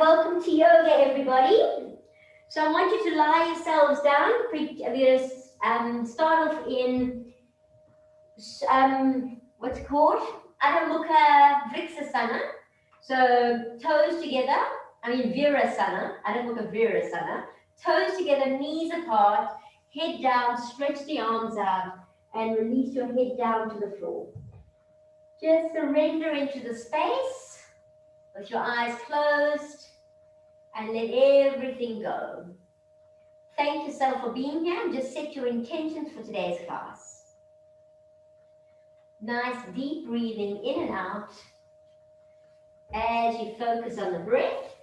welcome to yoga, everybody. So I want you to lie yourselves down. We're going to start off in, what's it called? Adho Mukha Vriksasana. So toes together, Virasana, Adho Mukha Virasana. Toes together, knees apart, head down, stretch the arms out, and release your head down to the floor. Just surrender into the space with your eyes closed and let everything go. Thank yourself for being here and just set your intentions for today's class. Nice deep breathing in and out as you focus on the breath.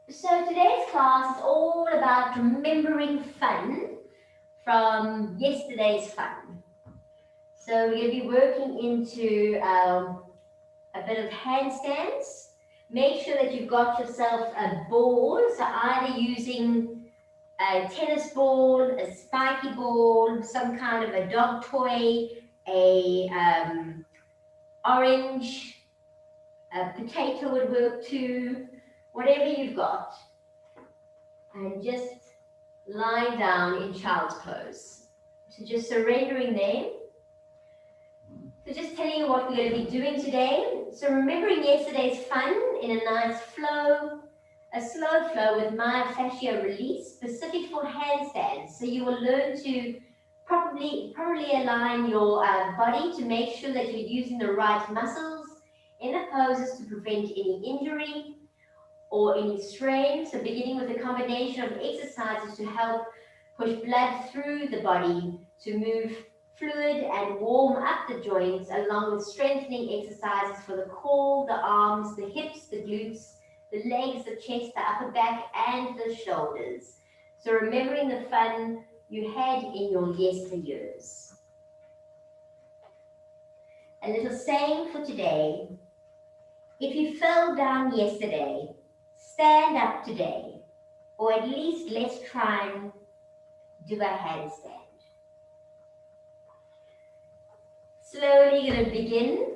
So today's class is all about remembering fun from yesterday's fun. So we're going to be working into a bit of handstands. Make sure that you've got yourself a ball, so either using a tennis ball, a spiky ball, some kind of a dog toy, a orange, a potato would work too, whatever you've got. And just lie down in child's pose. So just surrendering there. So just telling you what we're going to be doing today. So remembering yesterday's fun in a nice flow, a slow flow with myofascial release, specific for handstands. So you will learn to properly align your body to make sure that you're using the right muscles in the poses to prevent any injury or any strain. So beginning with a combination of exercises to help push blood through the body to move fluid and warm up the joints, along with strengthening exercises for the core, the arms, the hips, the glutes, the legs, the chest, the upper back, and the shoulders. So remembering the fun you had in your yesteryears. A little saying for today: if you fell down yesterday, stand up today, or at least let's try and do a handstand. Slowly you're going to begin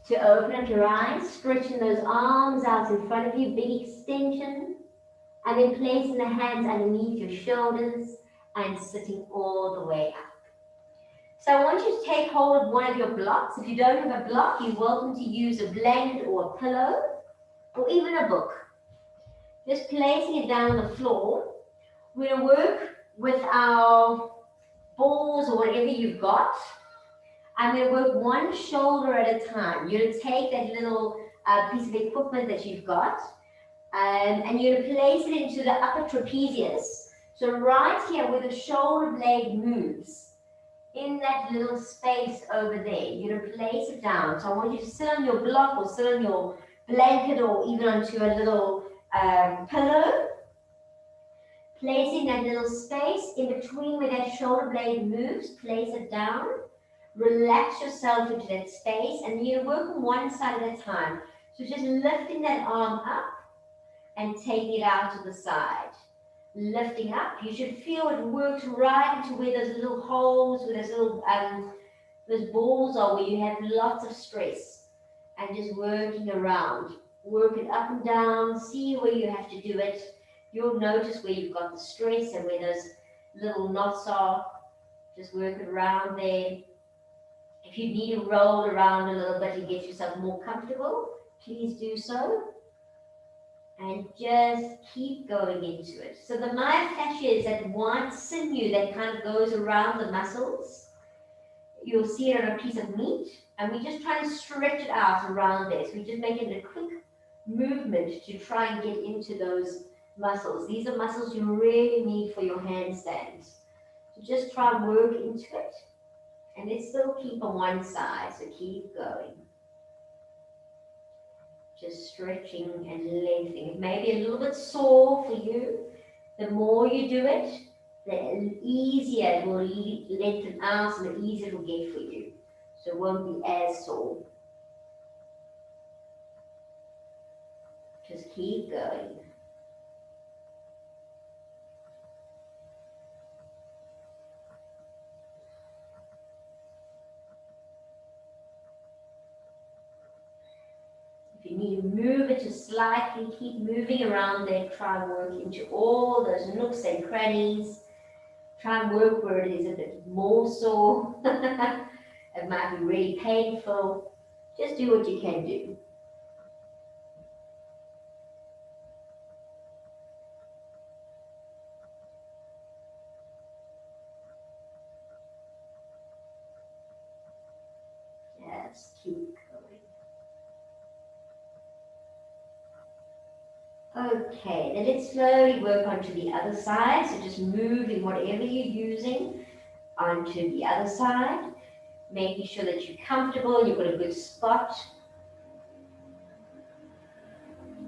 to open up your eyes, stretching those arms out in front of you, big extension, and then placing the hands underneath your shoulders and sitting all the way up. So I want you to take hold of one of your blocks. If you don't have a block, you're welcome to use a blanket or a pillow or even a book. Just placing it down on the floor. We're going to work with our balls or whatever you've got. I'm going to work one shoulder at a time. You're going to take that little piece of equipment that you've got and you're going to place it into the upper trapezius. So right here where the shoulder blade moves, in that little space over there, you're going to place it down. So I want you to sit on your block or sit on your blanket or even onto a little pillow. Placing that little space in between where that shoulder blade moves, place it down. Relax yourself into that space, and you're working one side at a time. So just lifting that arm up and taking it out to the side. Lifting up, you should feel it works right into where those little holes, where those little those balls are, where you have lots of stress. And just working around, work it up and down, see where you have to do it. You'll notice where you've got the stress and where those little knots are. Just work it around there. If you need to roll around a little bit and get yourself more comfortable, please do so. And just keep going into it. So the myofascia is that one sinew that kind of goes around the muscles. You'll see it on a piece of meat. And we just try to stretch it out around there. So we just make it a quick movement to try and get into those muscles. These are muscles you really need for your handstands. So just try and work into it. And let's still keep on one side, so keep going. Just stretching and lengthening. It may be a little bit sore for you. The more you do it, the easier it will lengthen out and the easier it will get for you. So it won't be as sore. Just keep going. If you need to move it just slightly, keep moving around there. Try and work into all those nooks and crannies. Try and work where it is a bit more sore. It might be really painful. Just do what you can do. Just keep going. Okay, then let's slowly work onto the other side. So just moving whatever you're using onto the other side, making sure that you're comfortable, you've got a good spot.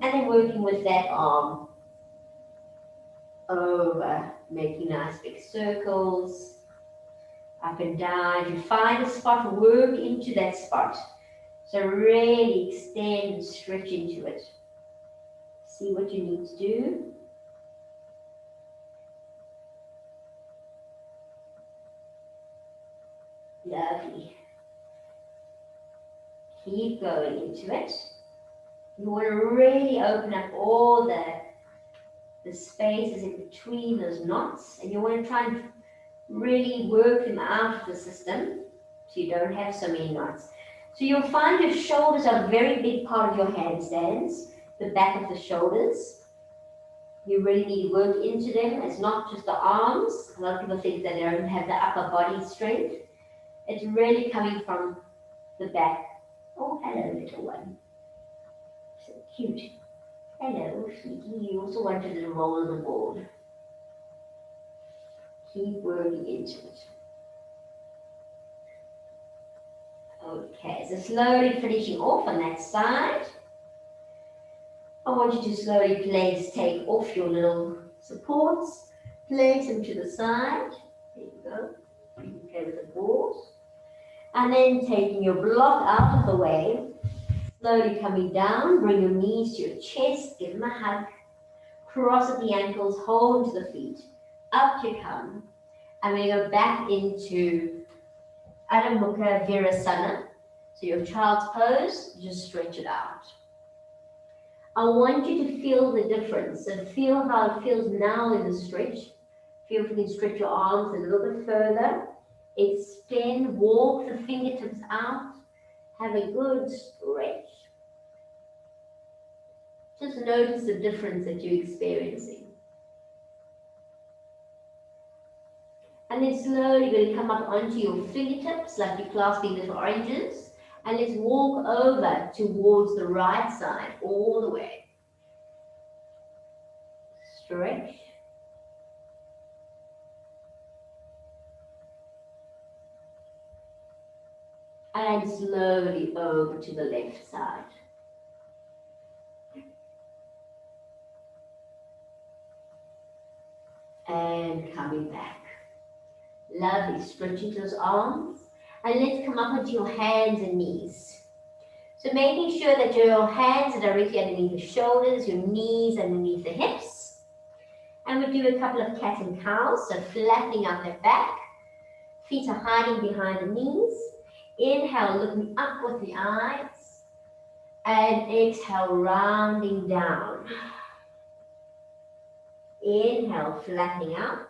And then working with that arm over, making nice big circles, up and down. If you find a spot, work into that spot. So really extend and stretch into it. See what you need to do. Lovely. Keep going into it. You want to really open up all the spaces in between those knots, and you want to try and really work them out of the system so you don't have so many knots. So you'll find your shoulders are a very big part of your handstands, the back of the shoulders. You really need to work into them. It's not just the arms. A lot of people think that they don't have the upper body strength. It's really coming from the back. Oh, hello, little one. So cute. Hello, sweetie. You also wanted to roll the ball. Keep working into it. Okay, so slowly finishing off on that side. I want you to slowly take off your little supports, place them to the side. There you go. You can play with the balls. And then taking your block out of the way, slowly coming down, bring your knees to your chest, give them a hug, cross at the ankles, hold to the feet, up you come, and we go back into Adho Mukha Virasana. So your child's pose, just stretch it out. I want you to feel the difference and feel how it feels now in the stretch. Feel if you can stretch your arms a little bit further. Extend, walk the fingertips out. Have a good stretch. Just notice the difference that you're experiencing. And then slowly going to come up onto your fingertips like you're clasping little oranges. And let's walk over towards the right side all the way. Stretch. And slowly over to the left side. And coming back. Lovely, stretching those arms. And let's come up onto your hands and knees. So making sure that your hands are directly underneath the shoulders, your knees underneath the hips. And we do a couple of cat and cows, so flattening out the back. Feet are hiding behind the knees. Inhale, looking up with the eyes. And exhale, rounding down. Inhale, flattening out.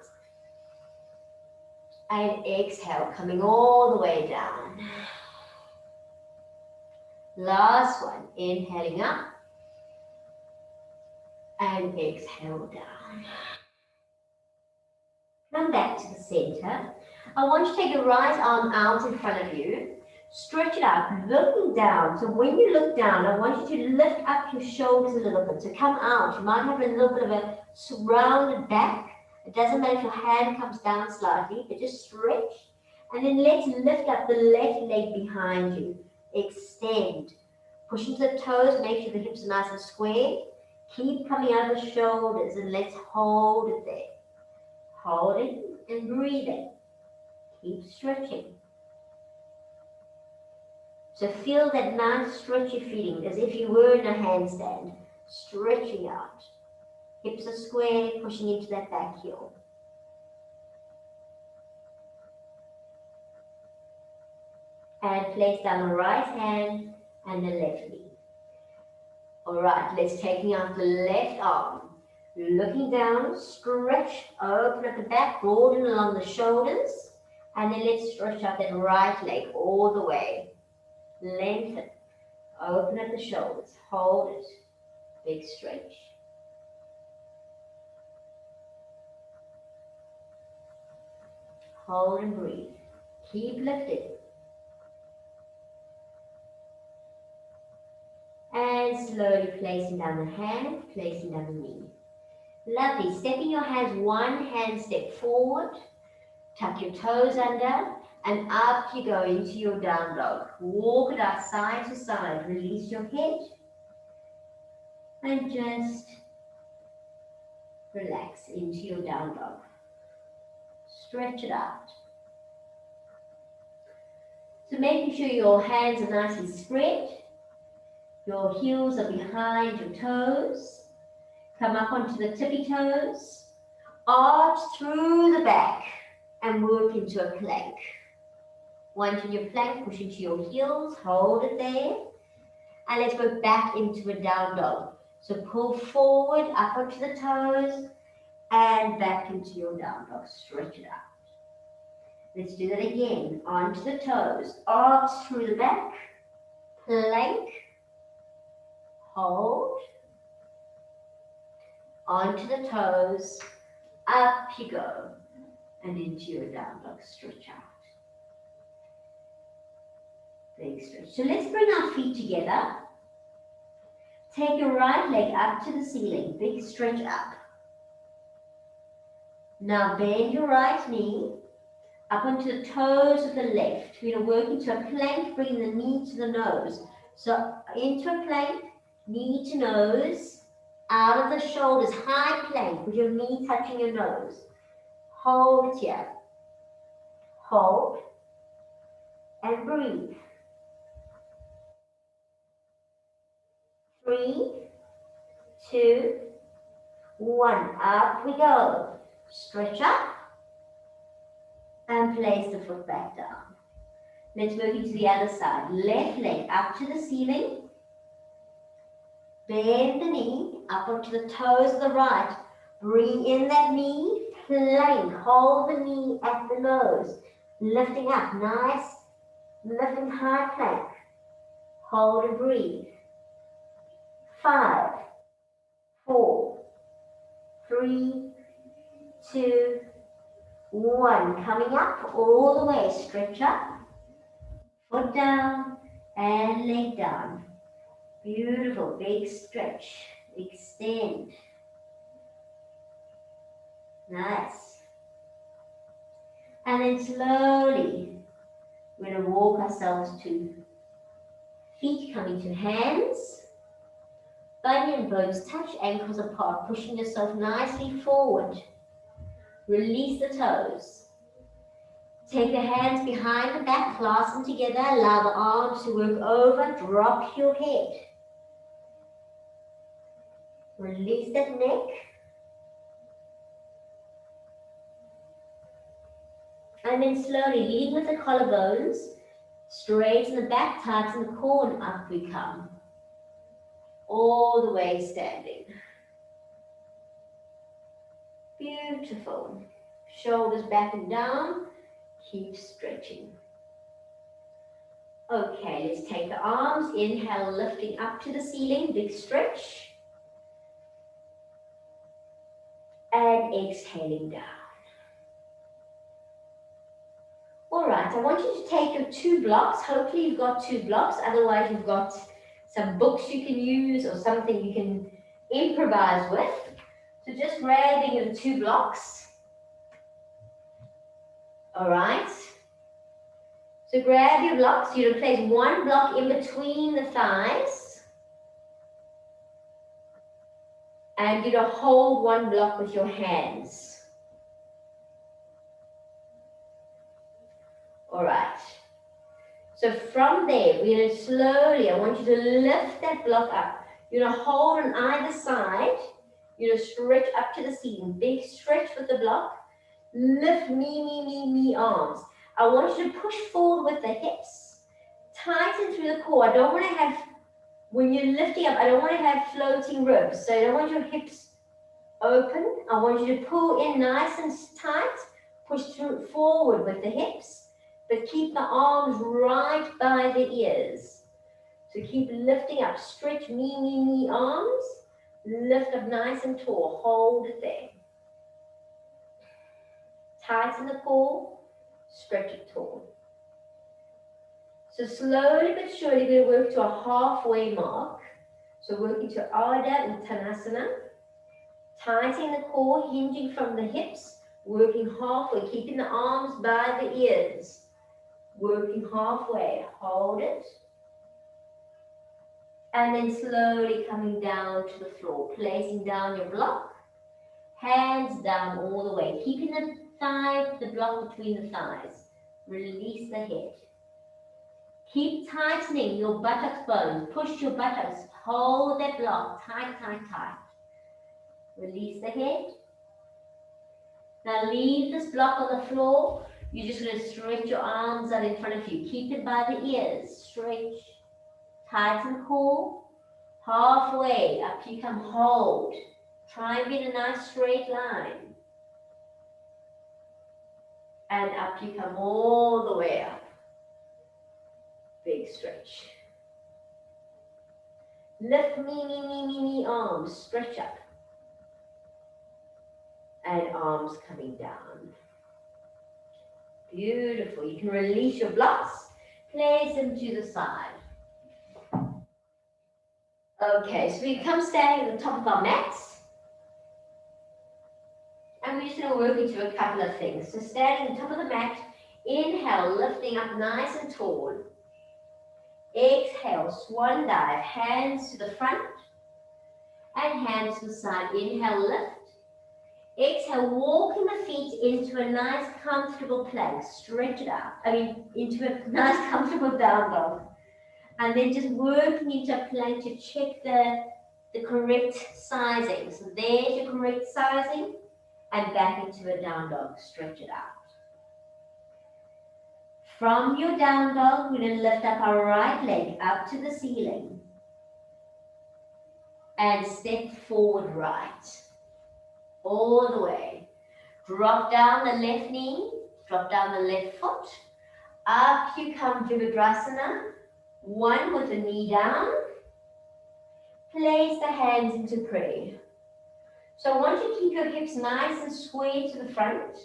And exhale, coming all the way down. Last one, inhaling up. And exhale down. Come back to the center. I want you to take your right arm out in front of you. Stretch it out, looking down. So when you look down, I want you to lift up your shoulders a little bit. So come out. You might have a little bit of a rounded back. It doesn't matter if your hand comes down slightly, but just stretch. And then let's lift up the left leg behind you. Extend. Push into the toes, make sure the hips are nice and square. Keep coming out of the shoulders and let's hold it there. Holding and breathing. Keep stretching. So feel that nice stretchy feeling as if you were in a handstand. Stretching out. Hips are square, pushing into that back heel. And place down the right hand and the left knee. All right, let's taking out the left arm. Looking down, stretch, open at the back, broaden along the shoulders. And then let's stretch out that right leg all the way. Lengthen, open at the shoulders, hold it, big stretch. Hold and breathe. Keep lifting. And slowly placing down the hand, placing down the knee. Lovely. Stepping your hands, one hand step forward. Tuck your toes under. And up you go into your down dog. Walk it out side to side. Release your head. And just relax into your down dog. Stretch it out. So making sure your hands are nice and spread. Your heels are behind your toes. Come up onto the tippy toes. Arch through the back and work into a plank. Once in your plank, push into your heels, hold it there. And let's go back into a down dog. So pull forward, up onto the toes, and back into your down dog. Stretch it out. Let's do that again. Onto the toes, arch through the back, plank, hold, onto the toes, up you go, and into your down dog. Stretch out. Big stretch. So let's bring our feet together. Take your right leg up to the ceiling. Big stretch up. Now bend your right knee up onto the toes of the left. We're going to work into a plank, bringing the knee to the nose. So into a plank, knee to nose, out of the shoulders, high plank with your knee touching your nose. Hold it here. Hold and breathe. 3, 2, 1. Up we go. Stretch up and place the foot back down. Let's move into the other side. Left leg up to the ceiling. Bend the knee up onto the toes of the right. Bring in that knee, plank. Hold the knee at the nose. Lifting up, nice. Lifting high plank. Hold and breathe. 5, 4, 3, 2, 1. Coming up all the way. Stretch up. Foot down and leg down. Beautiful. Big stretch. Extend. Nice. And then slowly, we're going to walk ourselves to feet coming to hands. Bunion bones touch, ankles apart, pushing yourself nicely forward. Release the toes. Take the hands behind the back, clasp them together, allow the arms to work over, drop your head. Release that neck. And then slowly, leading with the collarbones, straighten the back, tighten the core, and up we come. All the way standing. Beautiful. Shoulders back and down. Keep stretching. Okay, let's take the arms. Inhale, lifting up to the ceiling. Big stretch. And exhaling down. All right, I want you to take your 2 blocks. Hopefully you've got 2 blocks. Otherwise you've got some books you can use or something you can improvise with. So just grabbing your 2 blocks. All right. So grab your blocks. You're going to place 1 block in between the thighs. And you're going to hold 1 block with your hands. All right. So from there, we're going to slowly, I want you to lift that block up. You're going to hold on either side. You're going to stretch up to the ceiling. Big stretch with the block. Lift me arms. I want you to push forward with the hips. Tighten through the core. I don't want to have When you're lifting up, I don't want to have floating ribs, so I don't want your hips open. I want you to pull in nice and tight, push through forward with the hips, but keep the arms right by the ears. So keep lifting up, stretch me arms, lift up nice and tall, hold it there. Tighten the core, stretch it tall. So slowly but surely we're going to work to a halfway mark. So working to Ardha Uttanasana, tightening the core, hinging from the hips, working halfway, keeping the arms by the ears, working halfway, hold it. And then slowly coming down to the floor, placing down your block, hands down all the way, keeping the block between the thighs. Release the head. Keep tightening your buttocks bones, push your buttocks, hold that block, tight, tight, tight. Release the head. Now leave this block on the floor. You're just going to stretch your arms out in front of you. Keep it by the ears, stretch, tighten core. Halfway up you come, hold. Try and be in a nice straight line. And up you come all the way up. Big stretch. Lift me arms, stretch up. And arms coming down. Beautiful. You can release your blocks, place them to the side. Okay, so we come standing at the top of our mats. And we're just going to work into a couple of things. So standing at the top of the mat, inhale, lifting up nice and tall. Exhale, swan dive, hands to the front and hands to the side. Inhale, lift. Exhale, walking the feet into a nice comfortable plank. Stretch it out. Into a nice comfortable down dog. And then just working into a plank to check the correct sizing. So there's your correct sizing. And back into a down dog. Stretch it out. From your down dog, we're going to lift up our right leg up to the ceiling. And step forward right. All the way. Drop down the left knee. Drop down the left foot. Up you come, Virabhadrasana. One with the knee down. Place the hands into prayer. So I want you to keep your hips nice and square to the front.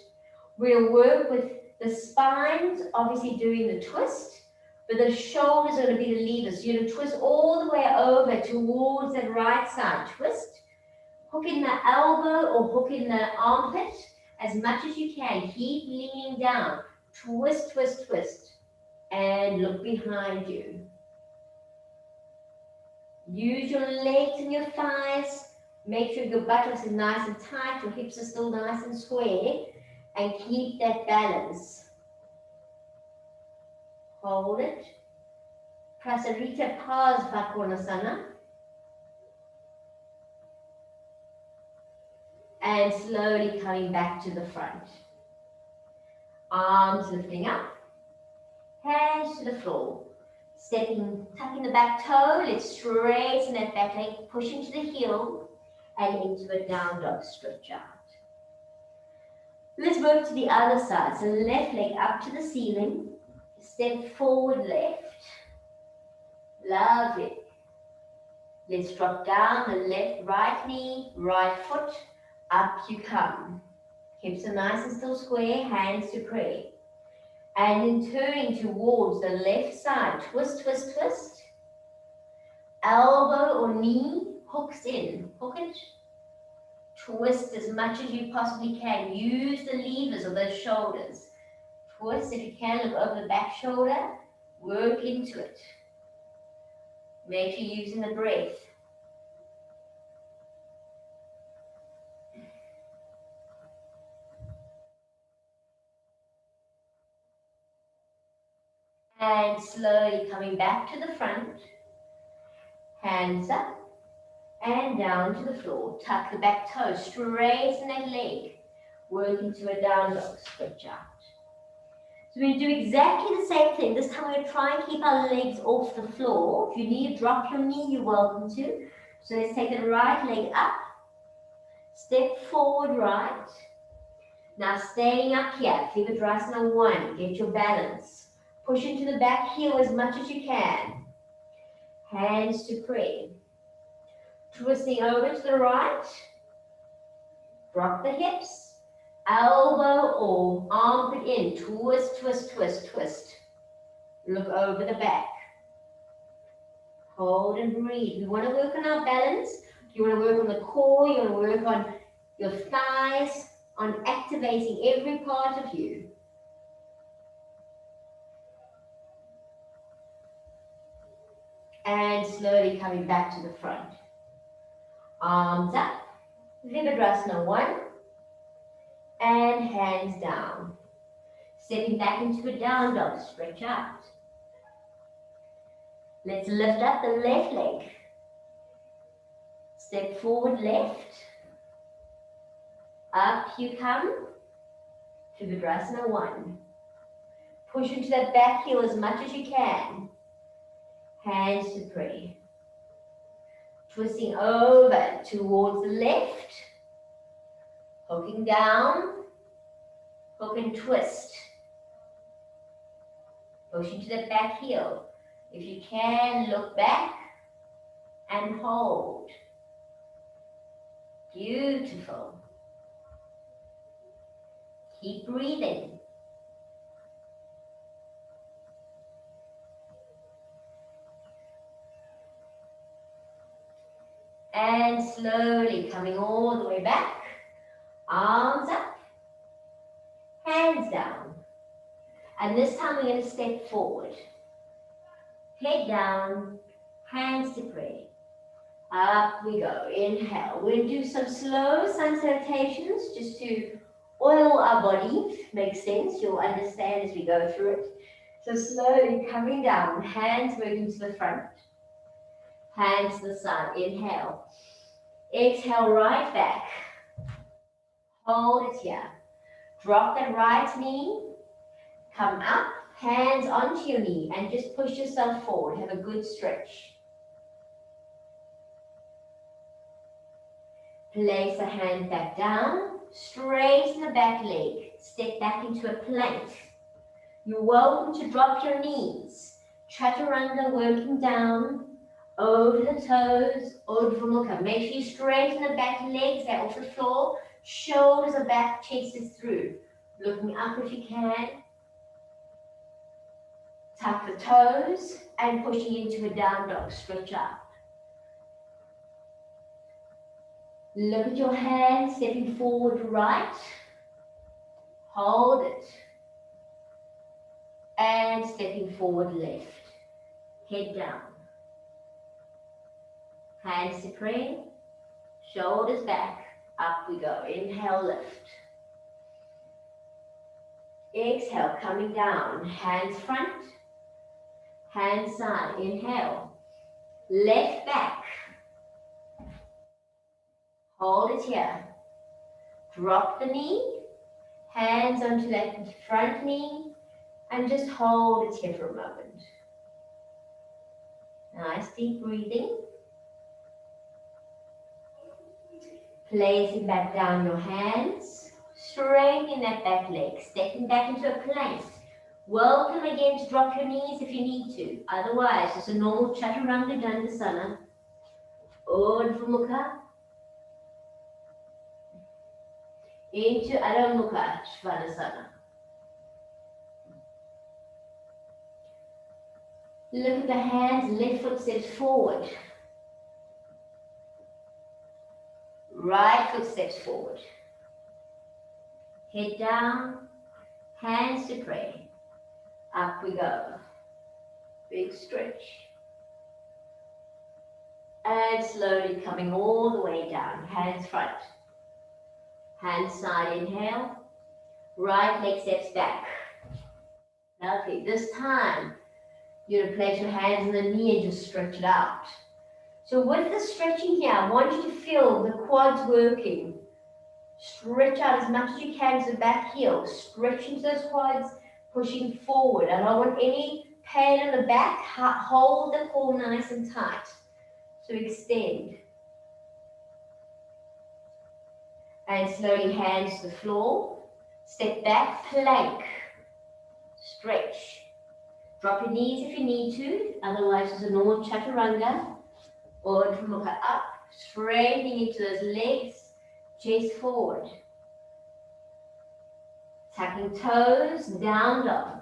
We'll work with the spines, obviously doing the twist, but the shoulders are going to be the levers. So you're going to twist all the way over towards that right side. Twist. Hook in the elbow or hook in the armpit as much as you can. Keep leaning down. Twist, twist, twist. And look behind you. Use your legs and your thighs. Make sure your buttocks is nice and tight. Your hips are still nice and square. And keep that balance. Hold it. Prasarita Parsvakonasana. And slowly coming back to the front. Arms lifting up. Hands to the floor. Stepping, tucking the back toe. Let's straighten that back leg. Push into the heel. And into a down dog stretch out. Let's work to the other side. So left leg up to the ceiling. Step forward left. Lovely. Let's drop down the left, right knee, right foot. Up you come. Hips are nice and still square. Hands to pray. And then turning towards the left side. Twist, twist, twist. Elbow or knee hooks in. Hook it. Twist as much as you possibly can. Use the levers of those shoulders. Twist if you can. Look over the back shoulder. Work into it. Make sure you're using the breath. And slowly coming back to the front. Hands up. And down to the floor. Tuck the back toe. Straighten that leg. Work into a down dog. Stretch out. So we do exactly the same thing. This time we're going to try and keep our legs off the floor. If you need to drop your knee, you're welcome to. So let's take the right leg up. Step forward right. Now staying up here, Trikonasana 1, get your balance. Push into the back heel as much as you can. Hands to pray. Twisting over to the right. Drop the hips. Elbow or armpit in. Twist, twist, twist, twist. Look over the back. Hold and breathe. We want to work on our balance. You want to work on the core. You want to work on your thighs, on activating every part of you. And slowly coming back to the front. Arms up. Trikonasana 1. And hands down. Stepping back into a down dog. Stretch out. Let's lift up the left leg. Step forward left. Up you come. Trikonasana 1. Push into that back heel as much as you can. Hands to pray. Twisting over towards the left. Hooking down. Hook and twist. Push into that back heel. If you can, look back and hold. Beautiful. Keep breathing. And slowly coming all the way back. Arms up. Hands down. And this time we're going to step forward. Head down, hands to pray. Up we go. Inhale. We'll do some slow sun salutations just to oil our body. Makes sense. You'll understand as we go through it. So slowly coming down, hands working to the front. Hands to the side. Inhale. Exhale right back. Hold it here. Drop that right knee. Come up. Hands onto your knee and just push yourself forward. Have a good stretch. Place the hand back down. Straighten the back leg. Step back into a plank. You're welcome to drop your knees. Chaturanga working down. Over the toes. Urdhva Mukha. Make sure you straighten the back legs. They're off the floor. Shoulders are back. Chest is through. Looking up if you can. Tuck the toes and pushing into a down dog. Stretch up. Look at your hands, stepping forward right. Hold it. And stepping forward left. Head down. Hands to pray. Shoulders back. Up we go. Inhale, lift. Exhale, coming down. Hands front. Hand side, inhale. Left back. Hold it here. Drop the knee. Hands onto that front knee. And just hold it here for a moment. Nice deep breathing. Placing back down your hands. Straightening that back leg. Stepping back into a plank. Welcome again to drop your knees if you need to. Otherwise, just a normal Chaturanga Dandasana. Urdhva Mukha. Into Adho Mukha Svanasana. Look at the hands, left foot steps forward. Right foot steps forward. Head down, hands to pray. Up we go. Big stretch. And slowly coming all the way down. Hands front. Hands side, inhale. Right leg steps back. Lovely. This time, you're going to place your hands on the knee and just stretch it out. So with the stretching here, I want you to feel the quads working. Stretch out as much as you can to the back heel. Stretch into those quads. pushing forward. I don't want any pain in the back. Hold the core nice and tight. So extend. And slowly hands to the floor. Step back, plank. Stretch. Drop your knees if you need to. Otherwise, it's a normal Chaturanga. Or look up. Straightening into those legs. Chest forward. Tucking toes, down dog.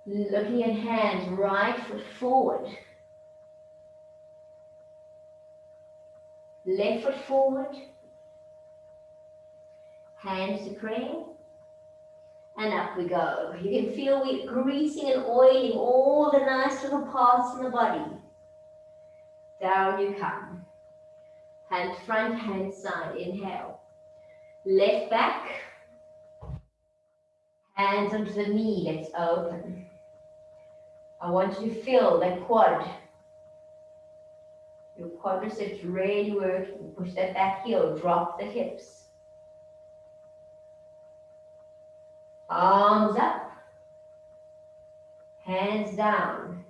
Looking at hands, right foot forward. Left foot forward. Hands to prayer. And up we go. You can feel we're greasing and oiling all the nice little parts in the body. Down you come. Hand front, hand side. Inhale. Left back. Hands onto the knee. Let's open. I want you to feel that quad. Your quadriceps really working. Push that back heel. Drop the hips. Arms up. Hands down.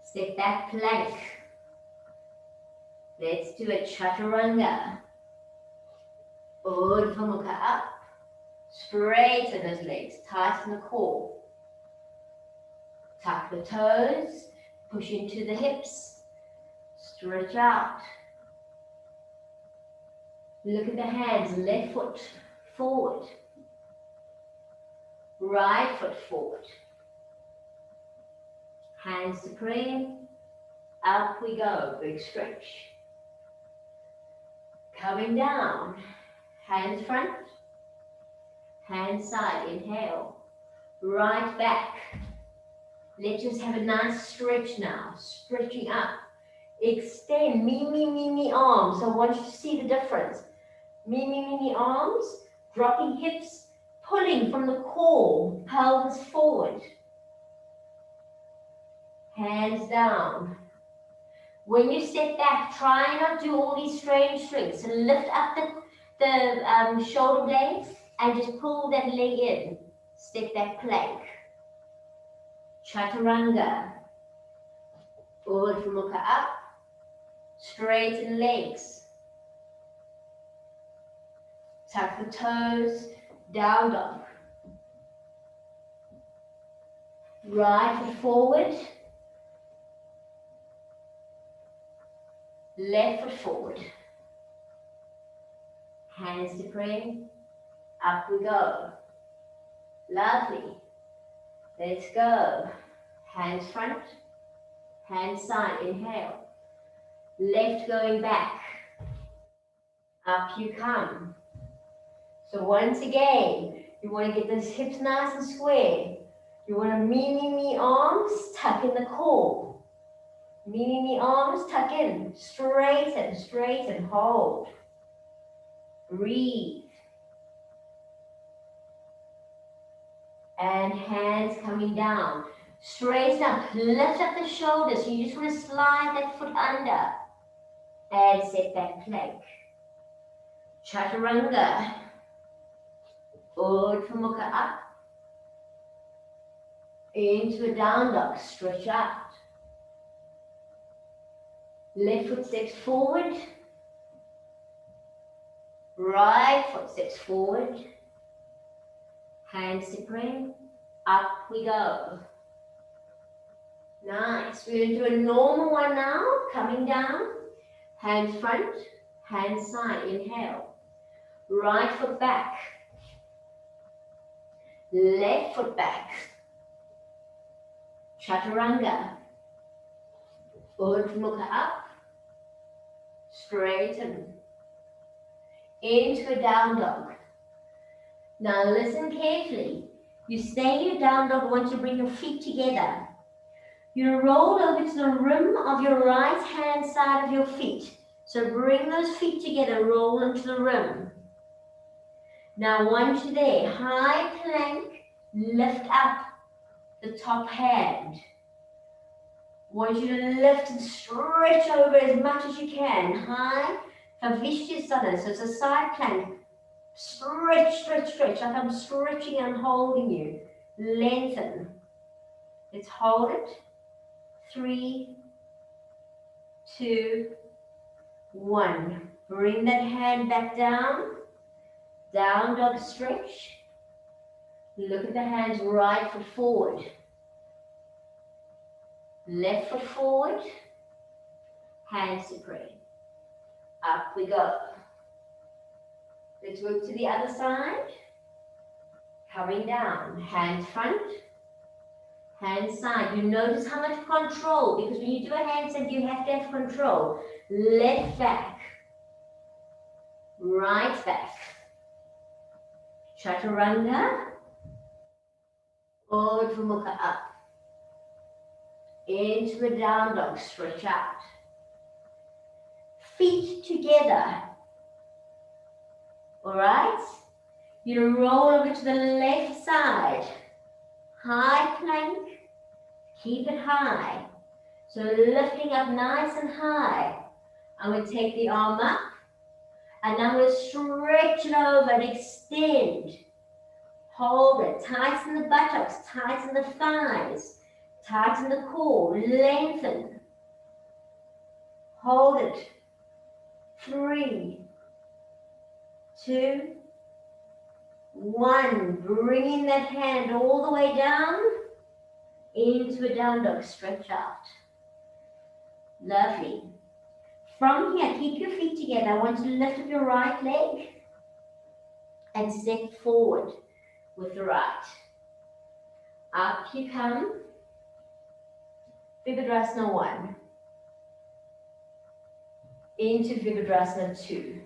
Step back plank. Let's do a Chaturanga. Urdhva Mukha up. Straighten those legs. Tighten the core. Tuck the toes. Push into the hips. Stretch out. Look at the hands. Left foot forward. Right foot forward. Hands to prayer. Up we go. Big stretch. Coming down. Hands front. Hands side. Inhale. Right back. Let's just have a nice stretch now. Stretching up. Extend. Me arms. So I want you to see the difference. Me arms. Dropping hips. Pulling from the core, pelvis forward. Hands down. When you step back, try not to do all these strange swings. So lift up the shoulder blades and just pull that leg in. Step back plank. Chaturanga. Urdhva Mukha up. Straighten legs. Tuck the toes. Down dog. Right foot forward. Left foot forward. Hands to prayer. Up we go. Lovely. Let's go. Hands front. Hands side. Inhale. Left going back. Up you come. So once again, you want to get those hips nice and square. You want to me arms, tuck in the core. Me arms, tuck in. Straighten, hold. Breathe. And hands coming down. Straighten up, lift up the shoulders. So you just want to slide that foot under. And set back plank. Chaturanga. Urdhva Mukha up. Into a down dog. Stretch out. Left foot steps forward. Right foot steps forward. Hands to prayer. Up we go. Nice. We're going to do a normal one now. Coming down. Hands front. Hands side. Inhale. Right foot back. Left foot back. Chaturanga. Urdhva Mukha up. Straighten. Into a down dog. Now listen carefully. You stay in your down dog. I want you to bring your feet together. You roll over to the rim of your right hand side of your feet. So bring those feet together. Roll into the rim. Now once you're there, high plank, lift up the top hand. Want you to lift and stretch over as much as you can. High, Havishya Sana, so it's a side plank. Stretch, stretch, stretch, like I'm stretching and holding you. Lengthen. Let's hold it. 3, 2, 1. Bring that hand back down. Down dog stretch. Look at the hands, right foot forward. Left foot forward. Hands to pray. Up we go. Let's work to the other side. Coming down. Hand front. Hand side. You notice how much control, because when you do a handstand, you have to have control. Left back. Right back. Chaturanga. Urdhva Mukha up. Into a down dog, stretch out. Feet together. Alright? You roll over to the left side. High plank. Keep it high. So lifting up nice and high. I'm going to take the arm up. And I'm going to stretch it over and extend. Hold it. Tighten the buttocks. Tighten the thighs. Tighten the core. Lengthen. Hold it. 3, 2, 1. Bringing that hand all the way down into a down dog. Stretch out. Lovely. From here, keep your feet together. I want you to lift up your right leg and step forward with the right. Up you come. Virabhadrasana 1. Into Virabhadrasana 2.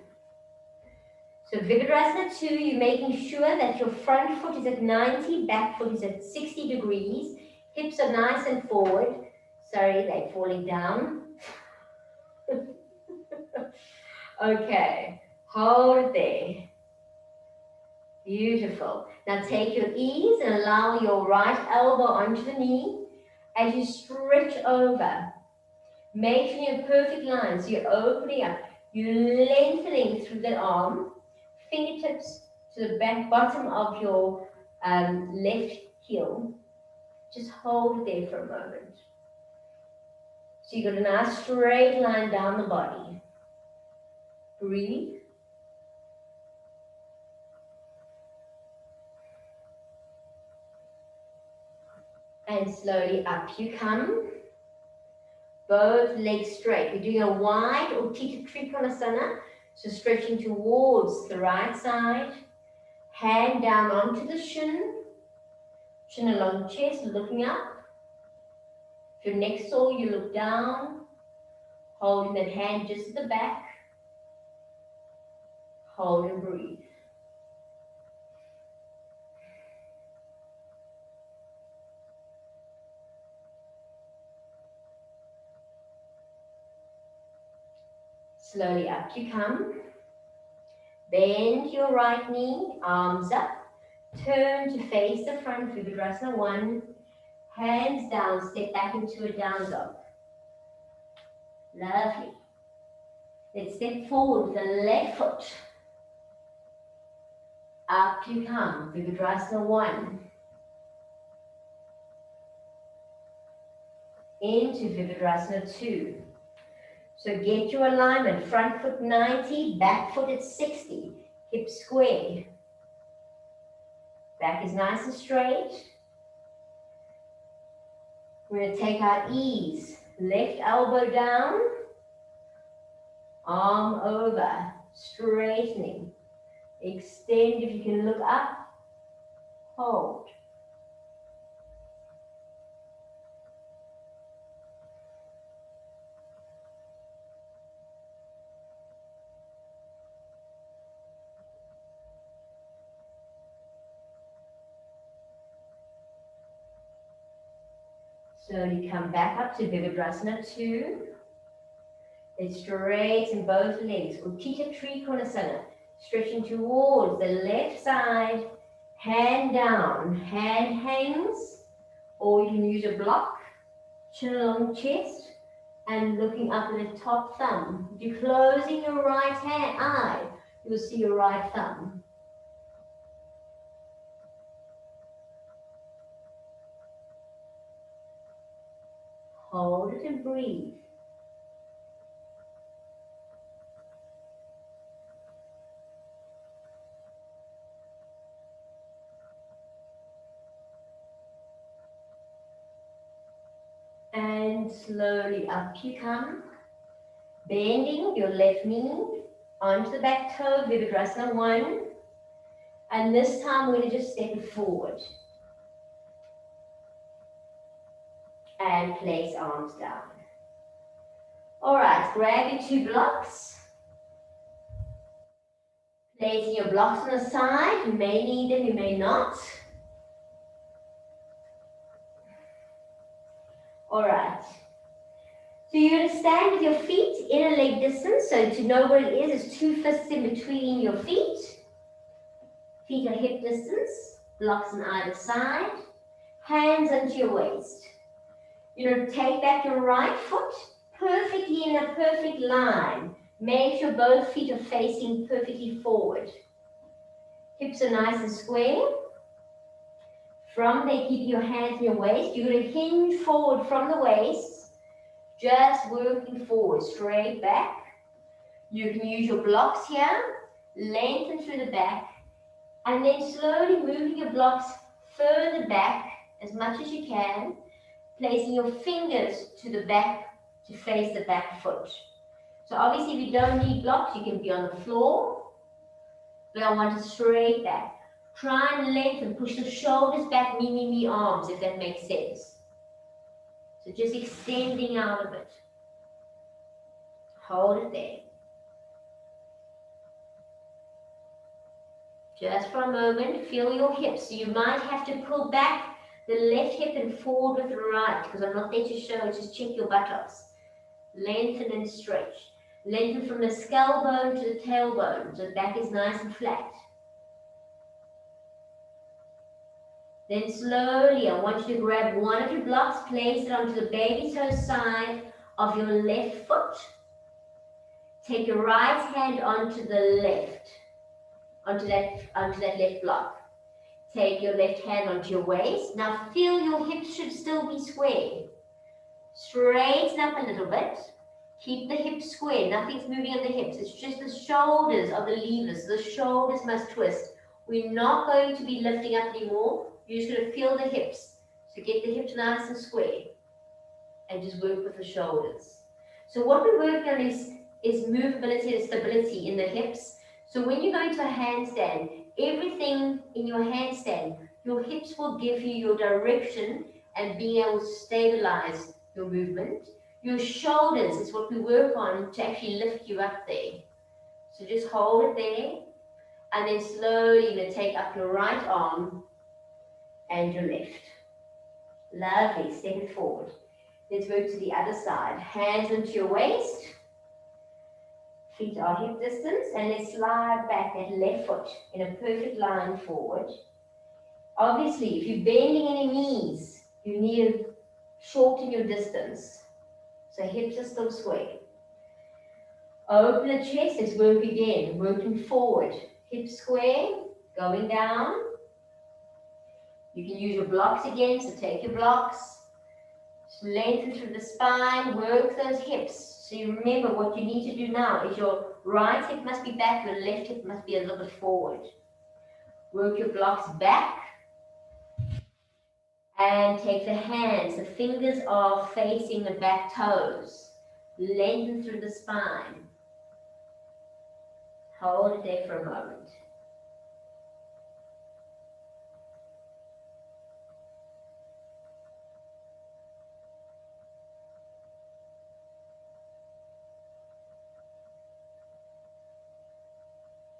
So Virabhadrasana 2, you're making sure that your front foot is at 90, back foot is at 60 degrees. Hips are nice and forward. Sorry, they're falling down. Okay, hold it there. Beautiful. Now take your ease and allow your right elbow onto the knee as you stretch over. Make sure you're in perfect line. So you're opening up. You're lengthening through that arm. Fingertips to the back bottom of your left heel. Just hold it there for a moment. So you've got a nice straight line down the body. Breathe. And slowly up you come. Both legs straight. We're doing a wide Uttita Trikonasana. So stretching towards the right side. Hand down onto the shin. Chin along the chest, looking up. If your neck's sore, you look down. Holding that hand just at the back. Hold and breathe. Slowly up you come. Bend your right knee, arms up. Turn to face the front, Virabhadrasana 1. Hands down, step back into a down dog. Lovely. Let's step forward with the left foot. Up you come, Virabhadrasana 1. Into Virabhadrasana 2. So get your alignment, front foot 90, back foot at 60, hips square. Back is nice and straight. We're going to take our ease, left elbow down, arm over, straightening. Extend if you can look up, hold. Slowly come back up to Virabhadrasana 2. Let's straighten both legs. Uttita Trikonasana. Stretching towards the left side. Hand down. Hand hangs. Or you can use a block. Chin along chest. And looking up at the top thumb. If you're closing your right hand eye, you'll see your right thumb. Hold it and breathe. And slowly up you come, bending your left knee onto the back toe, Virabhadrasana 1. And this time we're going to just step it forward. And place arms down. Alright, grab your 2 blocks. Placing your blocks on the side. You may need them, you may not. Alright. So you're going to stand with your feet in a leg distance. So to know what it is 2 fists in between your feet. Feet are hip distance. Blocks on either side. Hands onto your waist. You're going to take back your right foot perfectly in a perfect line. Make sure both feet are facing perfectly forward. Hips are nice and square. From there, keep your hands in your waist. You're going to hinge forward from the waist, just working forward, straight back. You can use your blocks here, lengthen through the back, and then slowly moving your blocks further back as much as you can, placing your fingers to the back to face the back foot. So obviously if you don't need blocks, you can be on the floor, but I want it straight back. Try and lengthen, push the shoulders back, me arms, if that makes sense. So just extending out a bit. Hold it there. Just for a moment, feel your hips. So you might have to pull back the left hip and forward with the right, because I'm not there to show, just check your buttocks. Lengthen and stretch. Lengthen from the skull bone to the tailbone, so the back is nice and flat. Then slowly, I want you to grab one of your blocks, place it onto the baby toe side of your left foot. Take your right hand onto the left, onto that left block. Take your left hand onto your waist. Now feel your hips should still be square. Straighten up a little bit. Keep the hips square. Nothing's moving on the hips. It's just the shoulders are the levers. The shoulders must twist. We're not going to be lifting up anymore. You're just going to feel the hips. So get the hips nice and square. And just work with the shoulders. So what we're working on is movability and stability in the hips. So when you go into a handstand, everything in your handstand, your hips will give you your direction and being able to stabilize your movement. Your shoulders is what we work on to actually lift you up there. So just hold it there, and then slowly you're going to take up your right arm and your left. Lovely, step it forward. Let's work to the other side. Hands into your waist. Feet are hip distance, and let's slide back that left foot in a perfect line forward. Obviously, if you're bending any knees, you need to shorten your distance. So hips are still square. Open the chest, let's work again, working forward. Hips square, going down. You can use your blocks again, so take your blocks. Just lengthen through the spine, work those hips. So you remember what you need to do now is your right hip must be back, your left hip must be a little bit forward. Work your blocks back. And take the hands, the fingers are facing the back toes. Lengthen through the spine. Hold it there for a moment.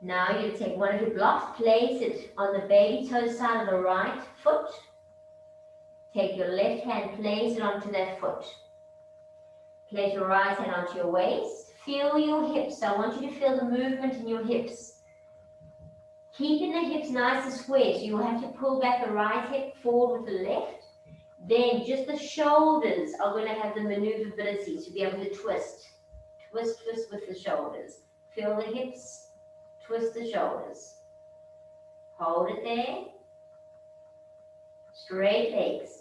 Now you take one of your blocks, place it on the baby toe side of the right foot. Take your left hand, place it onto that foot. Place your right hand onto your waist. Feel your hips. I want you to feel the movement in your hips. Keeping the hips nice and square, so you will have to pull back the right hip forward with the left. Then just the shoulders are going to have the maneuverability to be able to twist. Twist, twist with the shoulders. Feel the hips, twist the shoulders. Hold it there. Straight legs.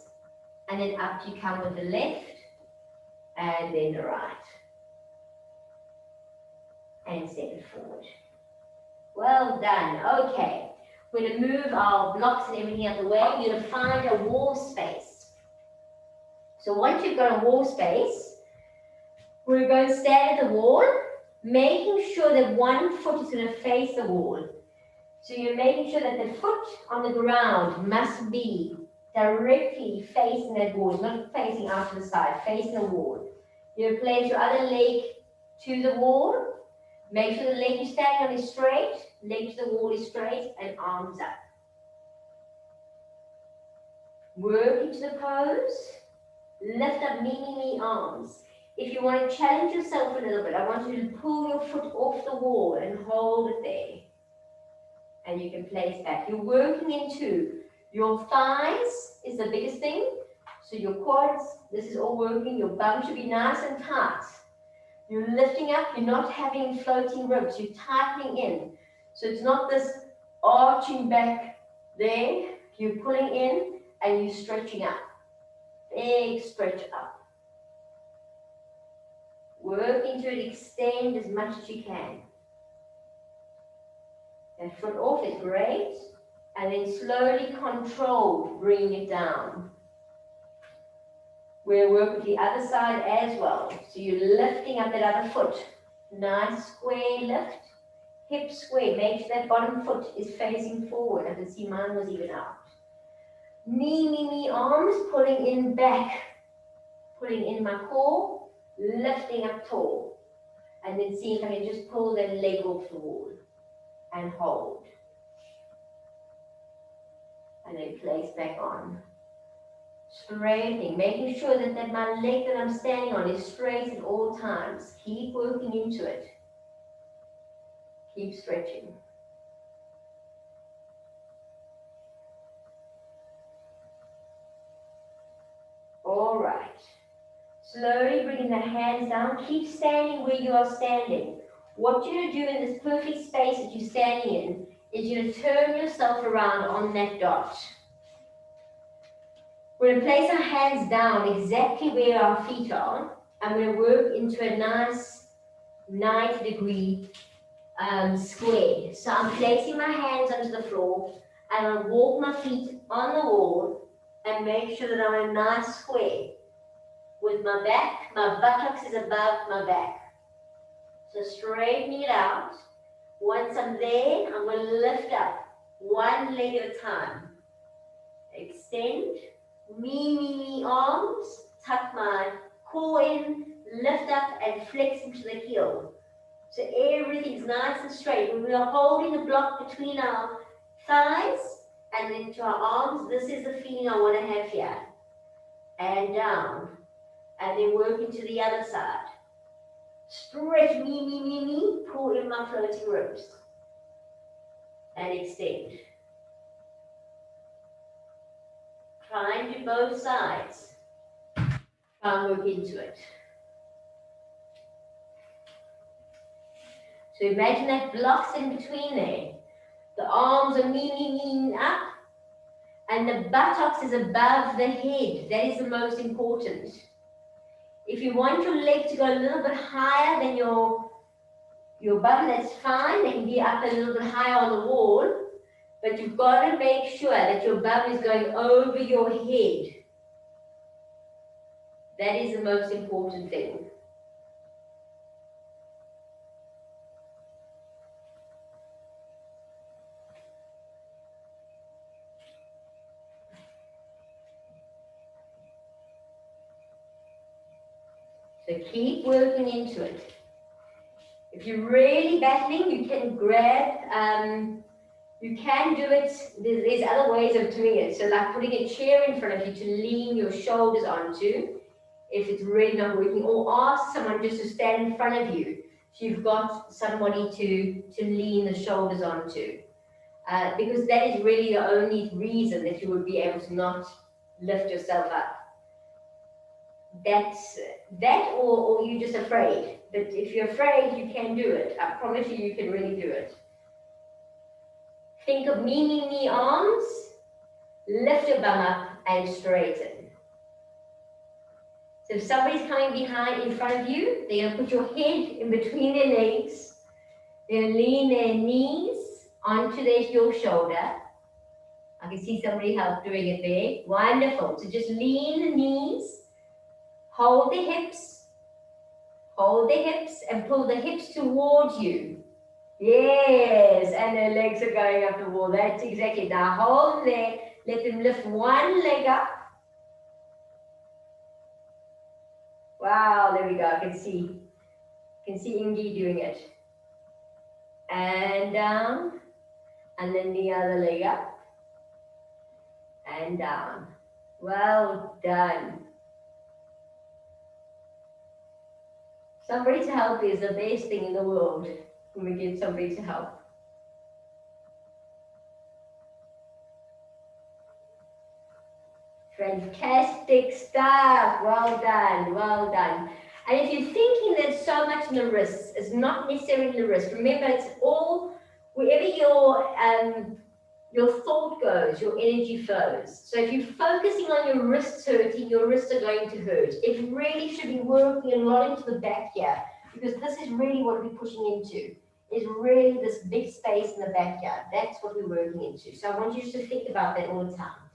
And then up you come with the left and then the right. And step it forward. Well done. Okay. We're going to move our blocks and everything out of the way. We're going to find a wall space. So once you've got a wall space, we're going to stand at the wall, making sure that one foot is going to face the wall. So you're making sure that the foot on the ground must be directly facing that wall, not facing out to the side, facing the wall. You place your other leg to the wall. Make sure the leg you're standing on is straight, leg to the wall is straight, and arms up. Work into the pose. Lift up me arms. If you want to challenge yourself a little bit, I want you to pull your foot off the wall and hold it there. And you can place back. You're working into your thighs is the biggest thing. So your quads, this is all working. Your bum should be nice and tight. You're lifting up, you're not having floating ribs, you're tightening in. So it's not this arching back there. You're pulling in and you're stretching up. Big stretch up. Work into it, extend as much as you can. And foot off is great. And then slowly control, bring it down. We'll work with the other side as well. So you're lifting up that other foot. Nice square lift. Hip square. Make sure that bottom foot is facing forward. I can see mine was even out. Knee, arms pulling in back. Pulling in my core. Lifting up tall. And then see if I can just pull that leg off the wall. And hold. And then place back on. Straightening, making sure that my leg that I'm standing on is straight at all times. Keep working into it. Keep stretching. All right. Slowly bringing the hands down. Keep standing where you are standing. What you're going to do in this perfect space that you're standing in is you're going to turn yourself around on that dot. We're going to place our hands down exactly where our feet are, and we're going to work into a nice 90-degree square. So I'm placing my hands onto the floor, and I'll walk my feet on the wall and make sure that I'm in a nice square. With my back, my buttocks is above my back. So straightening it out. Once I'm there, I'm going to lift up one leg at a time. Extend. Me, arms, tuck my core in, lift up and flex into the heel. So everything's nice and straight. When we are holding the block between our thighs and then to our arms, this is the feeling I want to have here. And down. And then work into the other side. Stretch me, pull in my floating ribs. And extend. Try and do both sides. Try and work into it. So imagine that blocks in between there. The arms are leaning up, and the buttocks is above the head. That is the most important. If you want your leg to go a little bit higher than your bum, that's fine. They can be up a little bit higher on the wall. But you've got to make sure that your bum is going over your head. That is the most important thing. So keep working into it. If you're really battling, you can grab, you can do it, there's other ways of doing it. So like putting a chair in front of you to lean your shoulders onto, if it's really not working, or ask someone just to stand in front of you. So you've got somebody to lean the shoulders onto. Because that is really the only reason that you would be able to not lift yourself up. That's that, or you're just afraid. But if you're afraid, you can do it. I promise you, you can really do it. Think of knee arms, lift your bum up and straighten. So if somebody's coming behind in front of you, they're going to put your head in between their legs. They're going to lean their knees onto your shoulder. I can see somebody else doing it there. Wonderful. So just lean the knees, hold the hips, and pull the hips towards you. Yes, and their legs are going up the wall. That's exactly. Now hold there. Let them lift one leg up. Wow, there we go. I can see Ingi doing it. And down, and then the other leg up, and down. Well done. Somebody to help is the best thing in the world when we get somebody to help. Fantastic stuff. Well done, well done. And if you're thinking there's so much in the wrists, it's not necessarily the wrist. Remember, it's all, wherever your thought goes, your energy flows. So if you're focusing on your wrists hurting, your wrists are going to hurt. It really should be working a lot into the back here, because this is really what we're pushing into, is really this big space in the back here. That's what we're working into. So I want you to think about that all the time.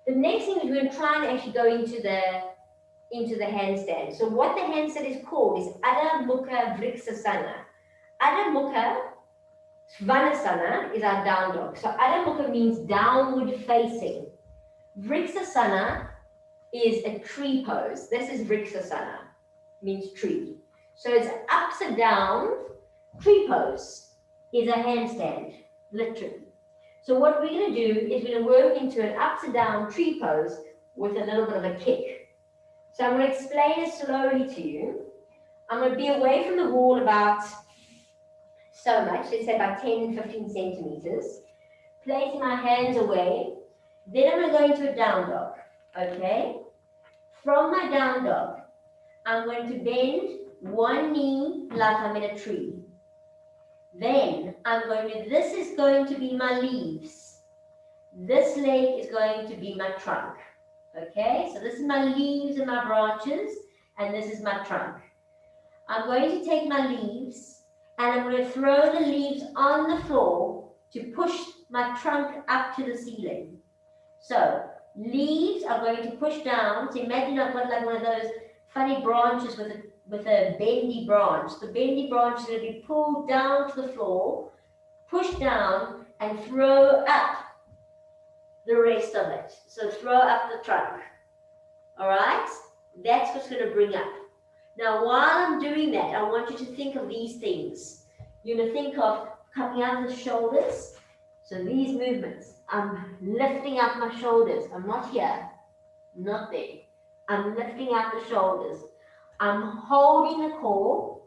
The next thing is we're going to try and actually go into the handstand. So what the handstand is called is Adha Mukha Vriksasana. Adha Mukha Svanasana is our down dog. So Adha Mukha means downward facing. Vriksasana is a tree pose. This is Vriksasana, means tree. So it's upside down, tree pose is a handstand, literally. So what we're going to do is we're going to work into an upside down tree pose with a little bit of a kick. So I'm going to explain it slowly to you. I'm going to be away from the wall about so much, let's say about 10, 15 centimeters. Placing my hands away. Then I'm going to go into a down dog, okay? From my down dog, I'm going to bend one knee like I'm in a tree. Then this is going to be my leaves. This leg is going to be my trunk. Okay, so this is my leaves and my branches, and this is my trunk. I'm going to take my leaves, and I'm going to throw the leaves on the floor to push my trunk up to the ceiling. So, leaves are going to push down. So imagine I've got like one of those funny branches with a bendy branch. The bendy branch is going to be pulled down to the floor, push down, and throw up the rest of it. So throw up the trunk. All right? That's what's going to bring up. Now, while I'm doing that, I want you to think of these things. You're going to think of coming out of the shoulders. So these movements, I'm lifting up my shoulders. I'm not here, not there. I'm lifting out the shoulders. I'm holding the core.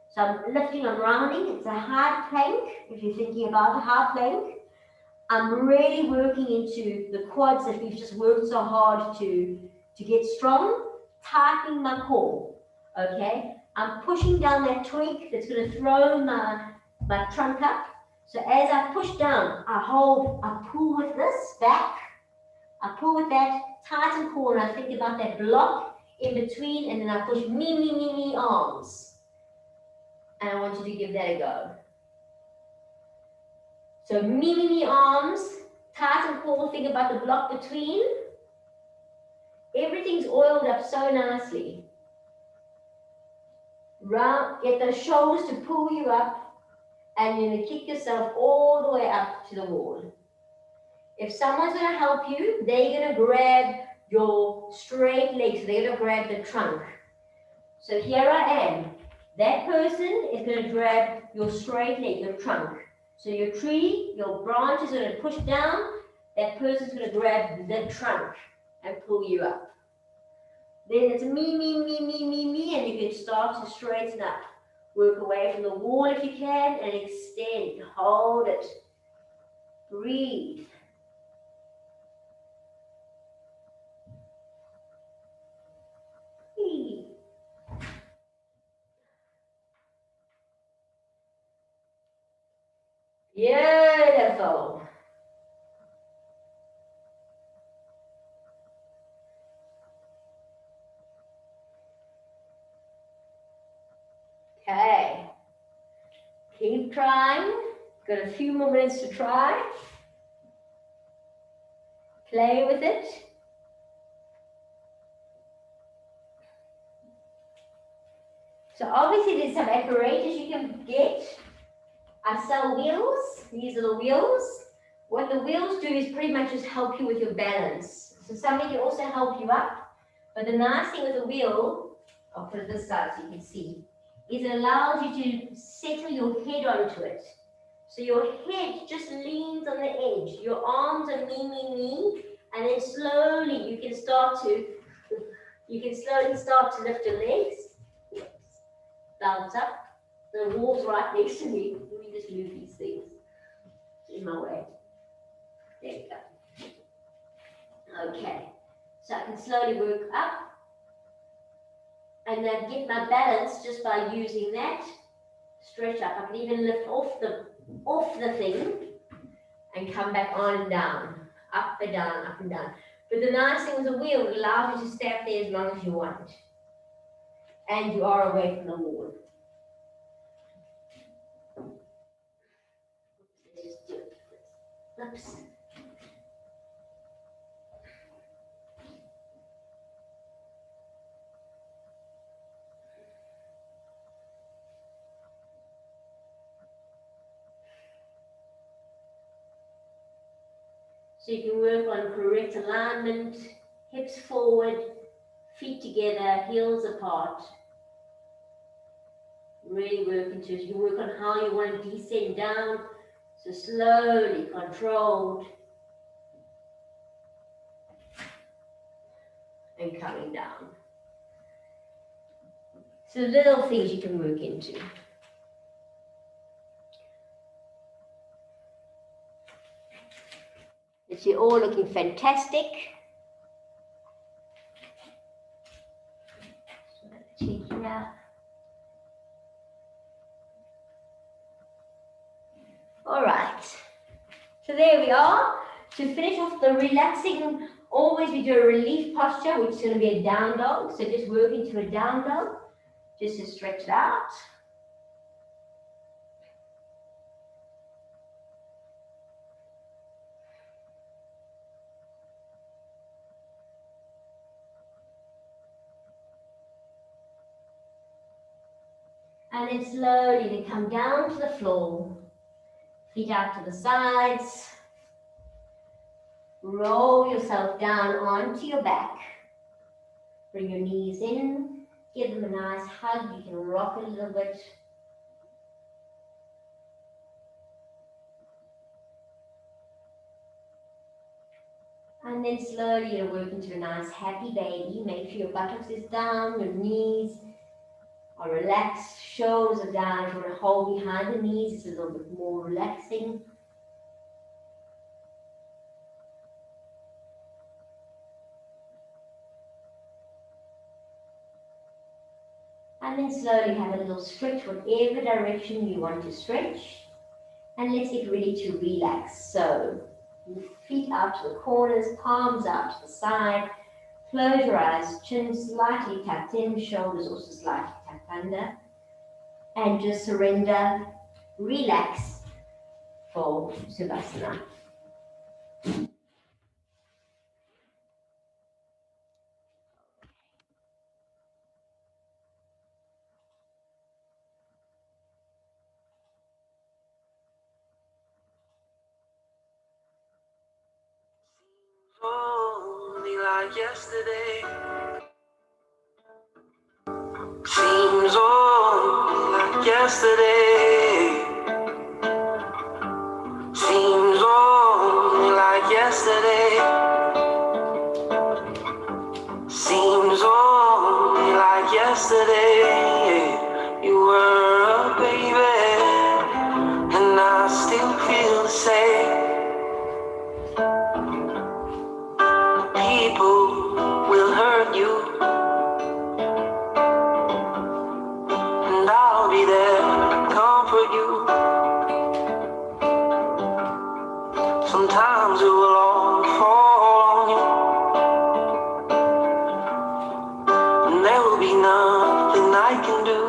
So I'm lifting, I'm rounding. It's a hard plank, if you're thinking about a hard plank. I'm really working into the quads that we've just worked so hard to get strong, tightening my core, okay? I'm pushing down that twig that's going to throw my trunk up. So as I push down, I pull with this back, I pull with that, tighten core, and I think about that block in between, and then I push me arms. And I want you to give that a go. So me arms, tighten core, think about the block between. Everything's oiled up so nicely. Round, get those shoulders to pull you up, and you're going to kick yourself all the way up to the wall. If someone's going to help you, they're going to grab your straight legs. They're going to grab the trunk. So here I am. That person is going to grab your straight leg, your trunk. So your tree, your branch is going to push down. That person's going to grab the trunk and pull you up. Then it's me, and you can start to straighten up. Work away from the wall if you can, and extend. Hold it. Breathe. Beautiful. trying. Got a few more minutes to try. Play with it. So obviously there's some apparatus you can get. I sell wheels. These are the wheels. What the wheels do is pretty much just help you with your balance. So something can also help you up. But the nice thing with the wheel, I'll put it this side so you can see, is it allows you to settle your head onto it. So your head just leans on the edge. Your arms are me, and then slowly you can slowly start to lift your legs. Yes. Bounce up. The wall's right next to me. Let me just move these things. It's in my way. There we go. Okay. So I can slowly work up. And then get my balance just by using that. Stretch up. I can even lift off the thing and come back on and down. Up and down, up and down. But the nice thing with the wheel, it allows you to stay up there as long as you want. And you are away from the wall. Let's just do it. Oops. So you can work on correct alignment, hips forward, feet together, heels apart. Really work into it. You can work on how you want to descend down. So slowly, controlled. And coming down. So little things you can work into. You're all looking fantastic. Check here. All right. So there we are. To finish off the relaxing, always we do a relief posture, which is going to be a down dog. So just work into a down dog, just to stretch it out. And then slowly they come down to the floor, feet out to the sides. Roll yourself down onto your back. Bring your knees in, give them a nice hug. You can rock a little bit. And then slowly you'll work into a nice happy baby. Make sure your buttocks is down, your knees are relaxed, shoulders are down. If you want to hold behind the knees, it's a little bit more relaxing. And then slowly have a little stretch, whatever direction you want to stretch. And let's get ready to relax. So, feet out to the corners, palms out to the side. Close your eyes, chin slightly tucked in, shoulders also slightly tucked under. And just surrender, relax for Savasana. Only like yesterday. Seems only like yesterday. Seems only like yesterday. Seems only like yesterday. You were a baby, and I still feel the same. People will hurt you, and I'll be there to comfort you. Sometimes it will all fall on you, and there will be nothing I can do.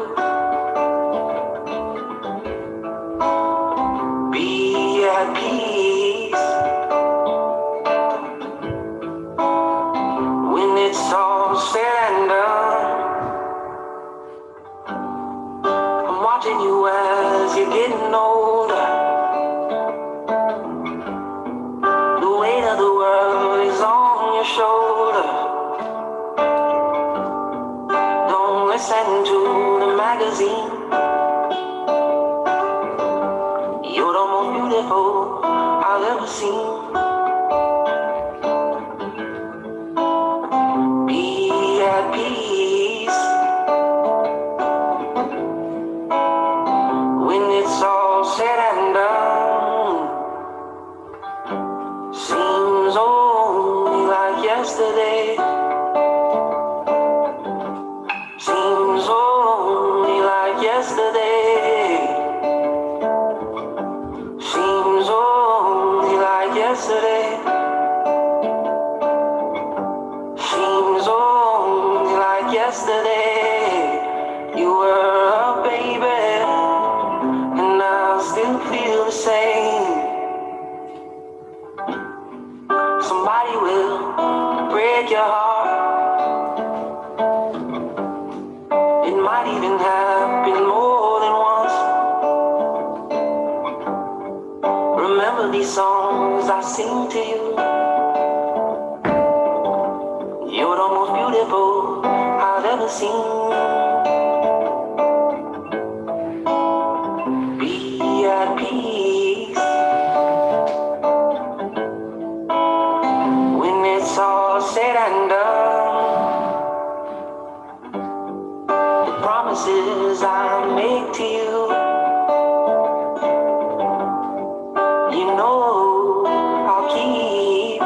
said and done, I'm watching you as you're getting older. The weight of the world is on your shoulder. Don't listen to the magazine. You're the most beautiful I've ever seen. Be at peace when it's all said and done. Seems only like yesterday. Seems only like yesterday. Seems only like yesterday. Seems only like yesterday. You were a baby, and I still feel the same. Somebody will break your heart. It might even happen more than once. Remember these songs I sing to you. You're the most beautiful I've ever seen. Be at peace when it's all said and done. The promises I make to you, you know I'll keep.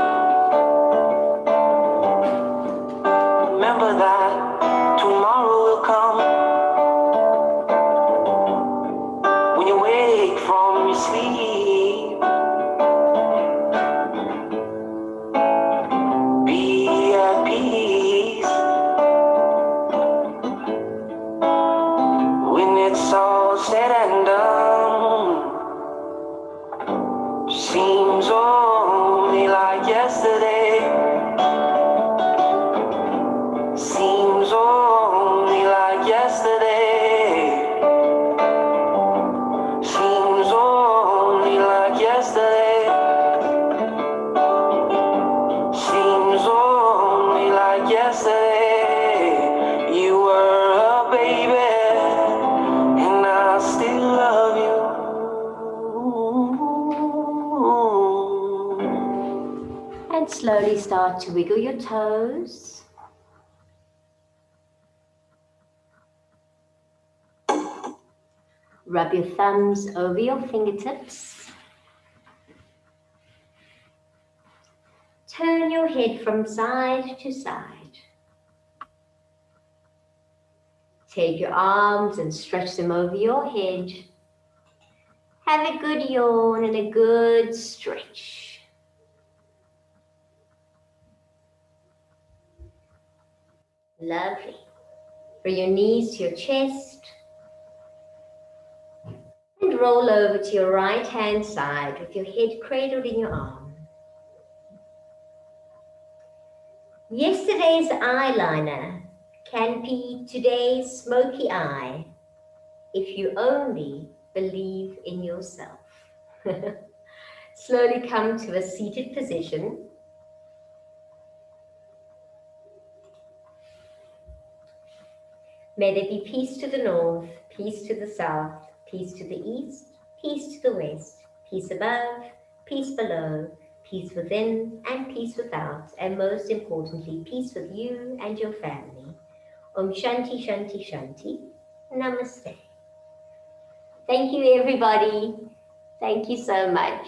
Remember that tomorrow will come when you wake from your sleep. Be at peace when it's all said and done. Seems only like yesterday. Seems only like yesterday. Seems only like yesterday. Seems only like yesterday. You were a baby, and I still love you. And slowly start to wiggle your toes. Rub your thumbs over your fingertips. Turn your head from side to side. Take your arms and stretch them over your head. Have a good yawn and a good stretch. Lovely. Bring your knees to your chest. And roll over to your right hand side with your head cradled in your arm. Yesterday's eyeliner can be today's smoky eye if you only believe in yourself. Slowly come to a seated position. May there be peace to the north, peace to the south, peace to the east, peace to the west, peace above, peace below, peace within and peace without, and most importantly, peace with you and your family. Om Shanti, Shanti, Shanti. Namaste. Thank you, everybody. Thank you so much.